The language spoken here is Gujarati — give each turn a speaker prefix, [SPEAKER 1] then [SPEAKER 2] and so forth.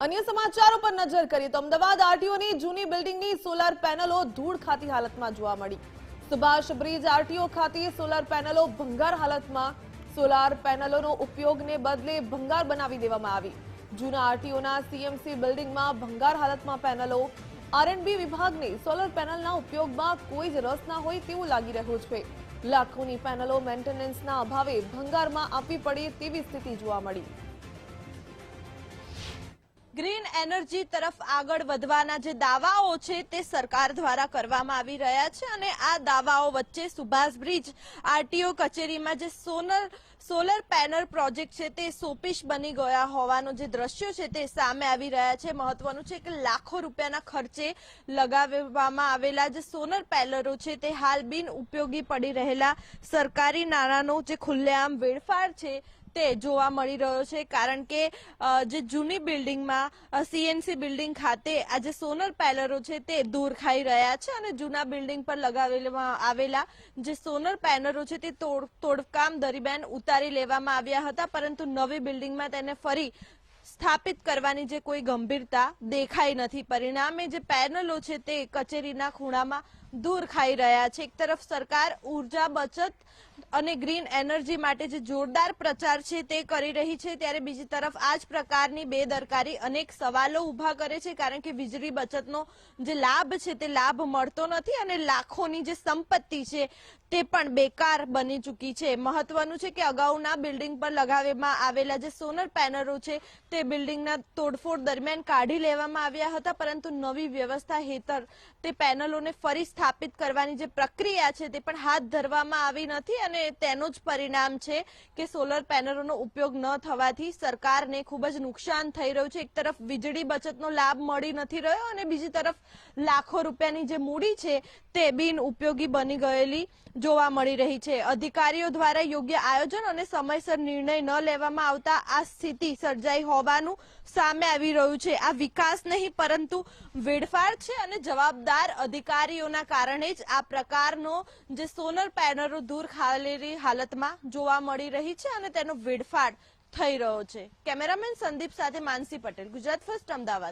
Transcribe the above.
[SPEAKER 1] अन्य समाचारों पर नजर करिए तो अमदावाद आरटीओની જૂની બિલ્ડિંગની સોલાર પેનલો ધૂળ ખાતી હાલતમાં જોવા મળી। સુભાષ બ્રિજ આરટીઓ ખાતે સોલાર પેનલો ભંગાર હાલતમાં। સોલાર પેનલોનો ઉપયોગને બદલે ભંગાર બનાવી દેવામાં આવી। જૂના આરટીઓના સીએમસી બિલ્ડિંગમાં ભંગાર હાલતમાં પેનલો। આરએનબી વિભાગને સોલાર પેનલના ઉપયોગમાં કોઈ જ રસ ના હોય તેવું લાગી રહ્યું છે। લાખોની પેનલો મેન્ટેનન્સના અભાવે ભંગારમાં આપવી પડે તેવી સ્થિતિ જોવા મળી।
[SPEAKER 2] ગ્રીન એનર્જી તરફ આગળ વધવાના જે દાવાઓ છે તે સરકાર દ્વારા કરવામાં આવી રહ્યા છે અને આ દાવાઓ વચ્ચે સુભાષ બ્રિજ આરટીઓ કચેરીમાં જે સોલર પેનલ પ્રોજેક્ટ છે તે સોપીશ બની ગયા હોવાનો જે દ્રશ્યો છે તે સામે આવી રહ્યા છે। મહત્વનું છે કે લાખો રૂપિયાના ખર્ચે લગાવવામાં આવેલા જે સોલર પેનલો છે તે હાલ બિન ઉપયોગી પડી રહેલા સરકારી નાણાંનો જે ખુલ્લેઆમ વેડફાટ છે તે જોવા મળી રહ્યો છે। કારણ કે જે જૂની બિલ્ડિંગમાં સીએનસી બિલ્ડિંગ ખાતે આ જે સોલર પેનલો છે તે દૂર ખાઈ રહ્યા છે અને જૂના બિલ્ડિંગ પર લગાવેલા આવેલા જે સોલર પેનલો છે તે તોડકામ દરમિયાન ઉતારી લેવામાં આવ્યા હતા, પરંતુ નવી બિલ્ડિંગમાં તેને ફરી સ્થાપિત કરવાની જે કોઈ ગંભીરતા દેખાઈ નથી। પરિણામે જે પેનલો છે તે કચેરીના ખૂણામાં દૂર ખાઈ રહ્યા છે। એક તરફ સરકાર ઉર્જા બચત અને ગ્રીન એનર્જી માટે જે જોરદાર પ્રચાર છે તે કરી રહી છે, ત્યારે બીજી તરફ આ જ પ્રકારની બેદરકારી અનેક સવાલો ઉભા કરે છે। કારણ કે વીજળી બચતનો જે લાભ છે તે લાભ મળતો નથી અને લાખોની જે સંપત્તિ છે તે પણ બેકાર બની ચૂકી છે। મહત્વનું છે કે અગાઉના બિલ્ડિંગ પર લગાવવામાં આવેલા જે સોલર પેનલો છે તે બિલ્ડિંગના તોડફોડ દરમિયાન કાઢી લેવામાં આવ્યા હતા, પરંતુ નવી વ્યવસ્થા હેઠળ તે પેનલોને ફરી સ્થાપિત કરવાની જે પ્રક્રિયા છે તે પણ હાથ ધરવામાં આવી નથી અને તેનું જ પરિણામ છે કે સોલર પેનલોનો ઉપયોગ ન થવાથી સરકારને ખૂબ જ નુકસાન થઈ રહ્યું છે। એક તરફ વીજળી બચતનો લાભ મળી નથી રહ્યો અને બીજી તરફ લાખો રૂપિયાની જે મૂડી છે તે બિન ઉપયોગી બની ગયેલી જોવા મળી રહી છે। અધિકારીઓ દ્વારા યોગ્ય આયોજન અને સમયસર નિર્ણય ન લેવામાં આવતા આ સ્થિતિ સર્જાઈ હોવાનું સામે આવી રહ્યું છે। આ વિકાસ નહીં પરંતુ વેડફાટ છે અને જવાબદાર અધિકારીઓના કારણે જ આ પ્રકારનો જે સોલર પેનલો દૂર ખાલેલી હાલતમાં જોવા મળી રહી છે અને તેનો વેડફાટ થઈ રહ્યો છે। કેમેરામેન સંદીપ સાથે માનસી પટેલ, ગુજરાત ફર્સ્ટ, અમદાવાદ।